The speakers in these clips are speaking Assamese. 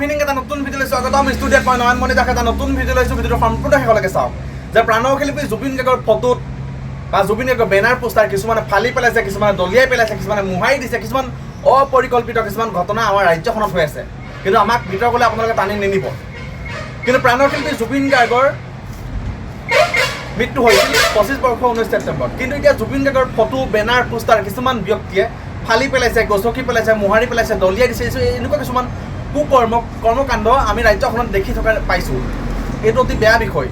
ইভিনিং এটা নতুন ভিডিঅ' লৈছোঁ স্বাগতম ষ্টুডিঅ'ত মই নয়ন মণিদাস এটা নতুন ভিডিঅ' লৈছোঁ ভিডিঅ'টো সম্পূৰ্ণ শেষলৈকে চাওক যে প্ৰাণশিল্পী জুবিন গাৰ্গৰ ফটোত বা জুবিন গাৰ্গৰ বেনাৰ পোষ্টাৰ কিছুমানে ফালি পেলাইছে কিছুমানে দলিয়াই পেলাইছে কিছুমানে মোহাৰি দিছে কিছুমান অপৰিকল্পিত কিছুমান ঘটনা আমাৰ ৰাজ্যখনত হৈ আছে কিন্তু আমাক ভিতৰ গ'লে আপোনালোকে টানি নিনিব কিন্তু প্ৰাণশিল্পী জুবিন গাৰ্গৰ মৃত্যু হৈছিল 25 বৰ্ষ 19 ছেপ্টেম্বৰ কিন্তু এতিয়া জুবিন গাৰ্গৰ ফটো বেনাৰ পোষ্টাৰ কিছুমান ব্যক্তিয়ে ফালি পেলাইছে গছকি পেলাইছে মোহাৰি পেলাইছে দলিয়াই দিছে এনেকুৱা কিছুমান কৰ্মকাণ্ড আমি ৰাজ্যখনত দেখি থকা পাইছোঁ এইটো অতি বেয়া বিষয়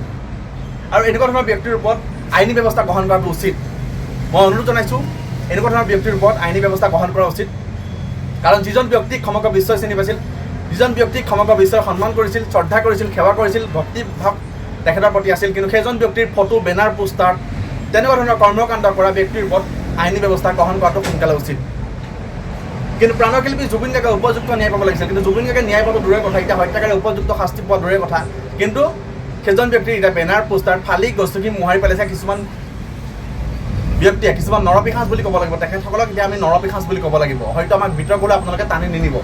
আৰু এনেকুৱা ধৰণৰ ব্যক্তিৰ ওপৰত আইনী ব্যৱস্থা গ্ৰহণ কৰাটো উচিত মই অনুৰোধ জনাইছোঁ এনেকুৱা ধৰণৰ ব্যক্তিৰ ওপৰত আইনী ব্যৱস্থা গ্ৰহণ কৰা উচিত কাৰণ যিজন ব্যক্তিক সমগ্ৰ বিশ্বই চিনি পাইছিল যিজন ব্যক্তিক সমগ্ৰ বিশ্বই সন্মান কৰিছিল শ্ৰদ্ধা কৰিছিল সেৱা কৰিছিল ভক্তিভাৱ তেখেতৰ প্ৰতি আছিল কিন্তু সেইজন ব্যক্তিৰ ফটো বেনাৰ পোষ্টাৰ তেনেকুৱা ধৰণৰ কৰ্মকাণ্ড কৰা ব্যক্তিৰ ওপৰত আইনী ব্যৱস্থা গ্ৰহণ কৰাটো সোনকালে উচিত কিন্তু প্ৰাণশিল্পী জুবিন গাৰ্গে উপযুক্ত ন্যায় পাব লাগিছিল কিন্তু জুবিন গাৰ্গে ন্যায় পাব দূৰৰে কথা এতিয়া হত্যাকাৰী উপযুক্ত শাস্তি পোৱা দূৰৰে কথা কিন্তু সেইজন ব্যক্তিৰ এতিয়া বেনাৰ পোষ্টাৰ ফালি গছকি মোহাৰি পেলাইছে কিছুমান ব্যক্তিয়ে কিছুমান নৰপিশাচ বুলি ক'ব লাগিব তেখেতসকলক এতিয়া আমি নৰপিশাচ বুলি ক'ব লাগিব হয়তো আমাক ভিতৰ গ'লে আপোনালোকে টানি নিনিব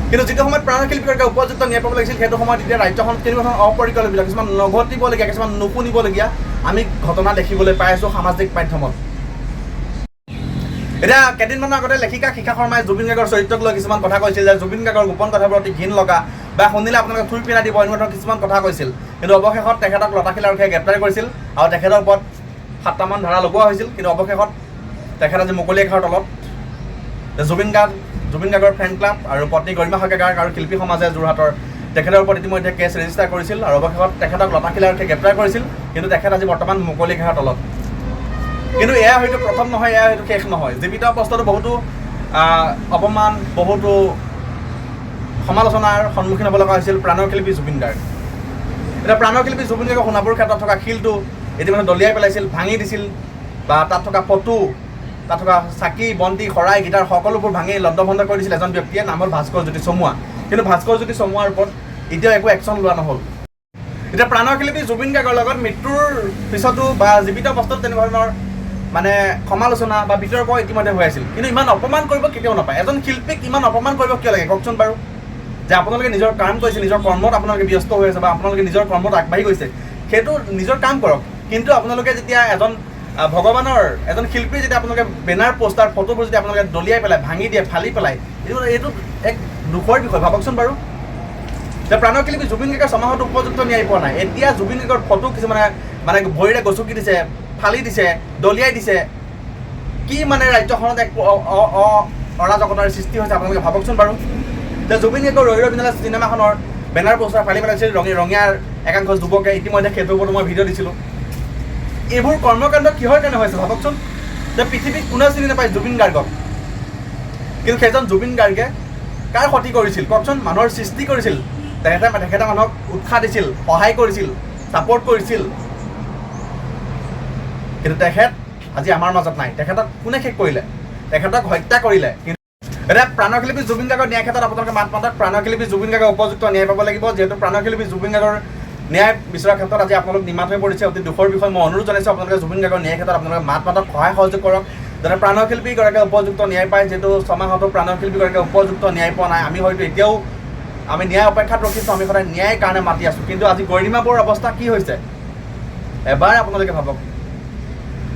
কিন্তু যিটো সময়ত প্ৰাণশিল্পী গাৰ্গে উপযুক্ত ন্যায় পাব লাগিছিল সেইটো সময়ত এতিয়া ৰাজ্যখনত কেনেকুৱা ধৰণৰ অপৰিকল্পিত কিছুমান নঘটিবলগীয়া কিছুমান নুশুনিবলগীয়া আমি ঘটনা দেখিবলৈ পাই আছোঁ সামাজিক মাধ্যমত এতিয়া কেইদিনমানৰ আগতে লেখিকা শিখা শৰ্মাই জুবিন গাৰ্গৰ চৰিত্ৰক লৈ কিছুমান কথা কৈছিল যে জুবিন গাৰ্গৰ গোপন কথাৰ প্ৰতি ঘিণ লগা বা শুনিলে আপোনালোকে থুই পিনা দিব এনেকুৱা ধৰণৰ কিছুমান কথা কৈছিল কিন্তু অৱশেষত তেখেতক লতাশিল আৰক্ষীয়ে গ্ৰেপ্তাৰ কৰিছিল আৰু তেখেতৰ ওপৰত 7টামান ধাৰা লগোৱা হৈছিল কিন্তু অৱশেষত তেখেত আজি মুকলি আকাশৰ তলত জুবিন গাৰ্গৰ ফেন ক্লাব আৰু পত্নী গৰিমা শইকীয়া গাৰ্গ আৰু শিল্পী সমাজে যোৰহাটৰ তেখেতৰ ওপৰত ইতিমধ্যে কেছ ৰেজিষ্টাৰ কৰিছিল আৰু অৱশেষত তেখেতক লতাশিল আৰক্ষীয়ে গ্ৰেপ্তাৰ কৰিছিল কিন্তু তেখেত আজি বৰ্তমান মুকলি আকাশৰ তলত কিন্তু এয়া হয়তো প্ৰথম নহয় এয়া হয়তো শেষ নহয় জীৱিত অৱস্থাতো বহুতো অপমান বহুতো সমালোচনাৰ সন্মুখীন হ'ব লগা হৈছিল প্ৰাণশিল্পী জুবিন গাৰ্গ এতিয়া প্ৰাণশিল্পী জুবিন গাৰ্গৰ সোণাপুৰ ক্ষেত্ৰত থকা শিলটো ইতিমধ্যে দলিয়াই পেলাইছিল ভাঙি দিছিল বা তাত থকা ফটো তাত থকা চাকি বন্তি শৰাই গীটাৰ সকলোবোৰ ভাঙি লণ্ডভণ্ড কৰি দিছিল এজন ব্যক্তিয়ে নাম হ'ল ভাস্কৰ জ্যোতি চমুৱা কিন্তু ভাস্কৰ জ্যোতি চমুৱাৰ ওপৰত এতিয়াও একো একশ্যন লোৱা নহ'ল এতিয়া প্ৰাণশিল্পী জুবিন গাৰ্গৰ লগত মৃত্যুৰ পিছতো বা জীৱিত অৱস্থাত তেনেকুৱা ধৰণৰ মানে সমালোচনা বা বিতৰ্ক ইতিমধ্যে হৈ আছিল কিন্তু ইমান অপমান কৰিব কেতিয়াও নাপায় এজন শিল্পীক ইমান অপমান কৰিব কিয় লাগে কওকচোন বাৰু যে আপোনালোকে নিজৰ কাম কৰিছে নিজৰ কৰ্মত আপোনালোকে ব্যস্ত হৈ আছে বা আপোনালোকে নিজৰ কৰ্মত আগবাঢ়ি গৈছে সেইটো নিজৰ কাম কৰক কিন্তু আপোনালোকে যেতিয়া এজন ভগৱানৰ এজন শিল্পীৰ যেতিয়া আপোনালোকে বেনাৰ পোষ্টাৰ ফটোবোৰ যদি আপোনালোকে দলিয়াই পেলাই ভাঙি দিয়ে ফালি পেলাই এইটো এক দুখৰ বিষয় ভাবকচোন বাৰু যে প্ৰাণশিল্পী জুবিন গাৰ্গৰ সমাজত উপযুক্ত ন্যায় পোৱা নাই এতিয়া জুবিন গাৰ্গৰ ফটো কিছুমানে মানে ভৰিৰে গছকি দিছে ফালি দিছে দলিয়াই দিছে কি মানে ৰাজ্যখনত এক অৰাজকতাৰ সৃষ্টি হৈছে আপোনালোকে ভাবকচোন বাৰু যে জুবিন গাৰ্গৰ ৰৈ ৰৈ বিনালে চিনেমাখনৰ বেনাৰ পোষ্টাৰ ফালি পেলাইছিল ৰঙীয়াৰ একাংশ যুৱকে ইতিমধ্যে সেইটোৰ ওপৰত মই ভিডিঅ' দিছিলোঁ এইবোৰ কৰ্মকাণ্ড কিহৰ কাৰণে হৈছে ভাবকচোন যে পৃথিৱীত কোনেও চিনি নাপায় জুবিন গাৰ্গক কিন্তু সেইজন জুবিন গাৰ্গে কাৰ ক্ষতি কৰিছিল কওকচোন মানুহৰ সৃষ্টি কৰিছিল তেখেতে মানুহক উৎসাহ দিছিল সহায় কৰিছিল ছাপৰ্ট কৰিছিল কিন্তু তেখেত আজি আমাৰ মাজত নাই তেখেতক কোনে শেষ কৰিলে তেখেতক হত্যা কৰিলে কিন্তু এতিয়া প্ৰাণশিল্পী জুবিন গাৰ্গৰ ন্যায় ক্ষেত্ৰত আপোনালোকে মাত মাতক প্ৰাণশিল্পী জুবিন গাৰ্গৰ উপযুক্ত ন্যায় পাব লাগিব যিহেতু প্ৰাণশিল্পী জুবিন গাৰ্গৰ ন্যায় বিচৰাৰ ক্ষেত্ৰত আজি আপোনালোক নিমাত হৈ পৰিছে অতি দুখৰ বিষয় মই অনুৰোধ জনাইছোঁ আপোনালোকে জুবিন গাৰ্গৰ ন্যায় ক্ষেত্ৰত আপোনালোকে মাত মাতক সহায় সহযোগ কৰক যাতে প্ৰাণশিল্পীগৰাকীয়ে উপযুক্ত ন্যায় পায় যিহেতু ছমাহতো প্ৰাণশিল্পীগৰাকীয়ে উপযুক্ত ন্যায় পোৱা নাই আমি হয়তো এতিয়াও আমি ন্যায় অপেক্ষাত ৰখিছোঁ আমি সদায় ন্যায়ৰ কাৰণে মাতি আছোঁ কিন্তু আজি গৰিমা বৰুৱাৰ অৱস্থা কি হৈছে এবাৰ আপোনালোকে ভাবক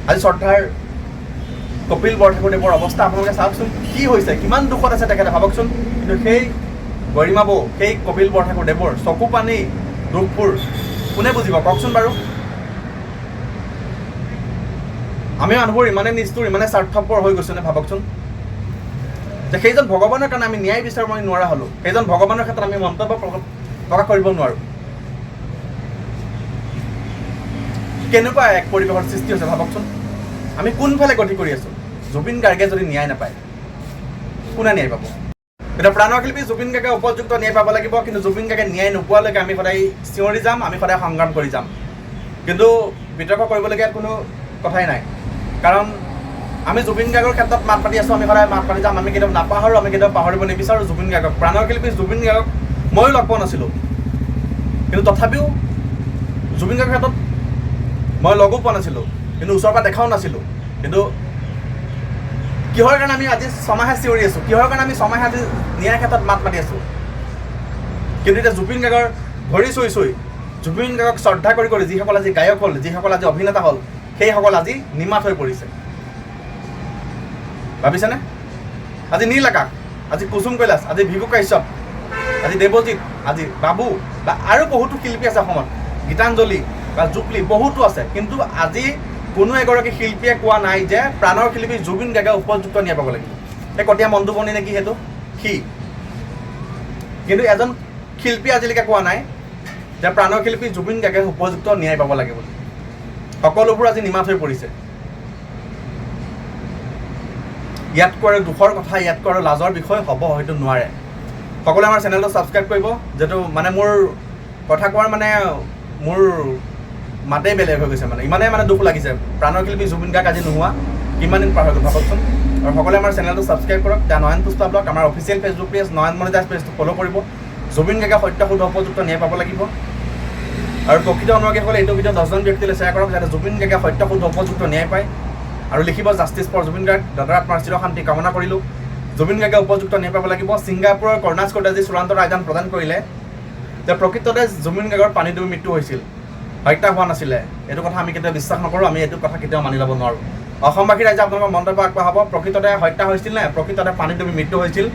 আজি শ্ৰদ্ধাৰ কপিল বৰঠাকুৰদেৱৰ অৱস্থা আপোনালোকে চাওকচোন কি হৈছে কিমান দুখত আছে তেখেতে ভাবকচোন কিন্তু সেই গৰিমা বৌ সেই কপিল বৰঠাকুৰদেৱৰ চকু পানী দুখবোৰ কোনে বুজিব কওকচোন বাৰু আমি মানুহবোৰ ইমানে নিষ্ঠুৰ ইমানে স্বাৰ্থপৰ হৈ গৈছোঁ নে ভাবকচোন যে সেইজন ভগৱানৰ কাৰণে আমি ন্যায় বিচাৰিব নোৱাৰা হ'লোঁ সেইজন ভগৱানৰ ক্ষেত্ৰত আমি মন্তব্য প্ৰকাশ কৰিব নোৱাৰোঁ কেনেকুৱা এক পৰিৱেশৰ সৃষ্টি হৈছে ভাবকচোন আমি কোনফালে গতি কৰি আছোঁ জুবিন গাৰ্গে যদি ন্যায় নাপায় কোনে ন্যায় পাব এতিয়া প্ৰাণশিল্পী জুবিন গাৰ্গে উপযুক্ত ন্যায় পাব লাগিব কিন্তু জুবিন গাৰ্গে ন্যায় নোপোৱালৈকে আমি সদায় চিঞৰি যাম আমি সদায় সংগ্ৰাম কৰি যাম কিন্তু বিতৰ্ক কৰিবলগীয়া কোনো কথাই নাই কাৰণ আমি জুবিন গাৰ্গৰ ক্ষেত্ৰত মাত পাতি আছোঁ আমি সদায় মাত পাতি যাম আমি কেতিয়াও নাপাহৰোঁ আমি কেতিয়াও পাহৰিব নিবিচাৰোঁ জুবিন গাৰ্গক প্ৰাণশিল্পী জুবিন গাৰ্গক ময়ো লগ পোৱা নাছিলোঁ কিন্তু তথাপিও জুবিন গাৰ্গৰ ক্ষেত্ৰত মই লগো পোৱা নাছিলোঁ কিন্তু ওচৰৰ পৰা দেখাও নাছিলোঁ কিন্তু কিহৰ কাৰণে আমি আজি ছমাহে চিঞৰি আছোঁ কিহৰ কাৰণে আমি ছমাহে আজি ন্যায়ৰ ক্ষেত্ৰত মাত মাতি আছোঁ কিন্তু এতিয়া জুবিন গাৰ্গৰ ভৰি চুই চুই জুবিন গাৰ্গক শ্ৰদ্ধা কৰি কৰি যিসকল আজি গায়ক হ'ল, যিসকল আজি অভিনেতা হ'ল, সেইসকল আজি নিমাত হৈ পৰিছে। ভাবিছেনে? আজি নীল আকাশ, আজি কুসুম কৈলাশ, আজি ভিভু কাশ্যপ, আজি দেৱজিৎ, আজি বাবু বা আৰু বহুতো শিল্পী আছে অসমত, গীতাঞ্জলি বা জুবলি বহুতো আছে, কিন্তু আজি কোনো এগৰাকী শিল্পীয়ে কোৱা নাই যে প্ৰাণৰ শিল্পী জুবিন গাৰ্গে উপযুক্ত ন্যায় পাব লাগিব। এই কটীয়া মণ্ডুবনি নেকি সেইটো সি, কিন্তু এজন শিল্পী আজিলৈকে কোৱা নাই যে প্ৰাণৰ শিল্পী জুবিন গাৰ্গে উপযুক্ত ন্যায় পাব লাগে বুলি। সকলোবোৰ আজি নিমাত হৈ পৰিছে। ইয়াতকৈ আৰু দুখৰ কথা, ইয়াতকৈ আৰু লাজৰ বিষয় হ'ব হয়তো নোৱাৰে। সকলোৱে আমাৰ চেনেলটো ছাবস্ক্ৰাইব কৰিব, যিহেতু মানে মোৰ কথা কোৱাৰ মানে মোৰ মাতেই বেলেগ হৈ গৈছে, মানে ইমানেই মানে দুখ লাগিছে। প্ৰাণৰ শিল্পী জুবিন গাৰ্গ আজি নোহোৱা কিমান দিন পাৰ হৈ গ'ল ভাবকচোন। আৰু সকলোৱে আমাৰ চেনেলটো ছাবস্ক্ৰাইব কৰক, দ্য নয়ন পুষ্পা ব্লগ, আমাৰ অফিচিয়েল ফেচবুক পেজ নয়ন মনিটাইজ পেজটো ফ'ল' কৰিব। জুবিন গাৰ্গে সত্য শুদ্ধ উপযুক্ত ন্যায় পাব লাগিব। আৰু প্ৰকৃত অনুৰাগীসকলে এইটো ভিডিঅ' 10জন ব্যক্তিলৈ শ্বেয়াৰ কৰক, যাতে জুবিন গাৰ্গে সত্য শুদ্ধ উপযুক্ত ন্যায় পায়। আৰু লিখিব জাষ্টিছ ফৰ জুবিন গাৰ্গ, দাদাৰ আত্মাৰ চিৰ শান্তি কামনা কৰিলোঁ। জুবিন গাৰ্গে উপযুক্ত ন্যায় পাব লাগিব। ছিংগাপুৰৰ কৰ্ণাছ কোৰ্টে আজি চূড়ান্ত ৰায়দান প্ৰদান কৰিলে যে প্ৰকৃততে জুবিন গাৰ্গৰ পানী ডুবি মৃত্যু হৈছিল, হত্যা হোৱা নাছিলে। এইটো কথা আমি কেতিয়াও বিশ্বাস নকৰোঁ, আমি এইটো কথা কেতিয়াও মানি ল'ব নোৱাৰোঁ। অসমবাসী ৰাইজে আপোনালোকৰ মন্তব্য আগবঢ়াব, প্ৰকৃততে হত্যা হৈছিল নে প্ৰকৃততে পানী ডুবি মৃত্যু হৈছিল।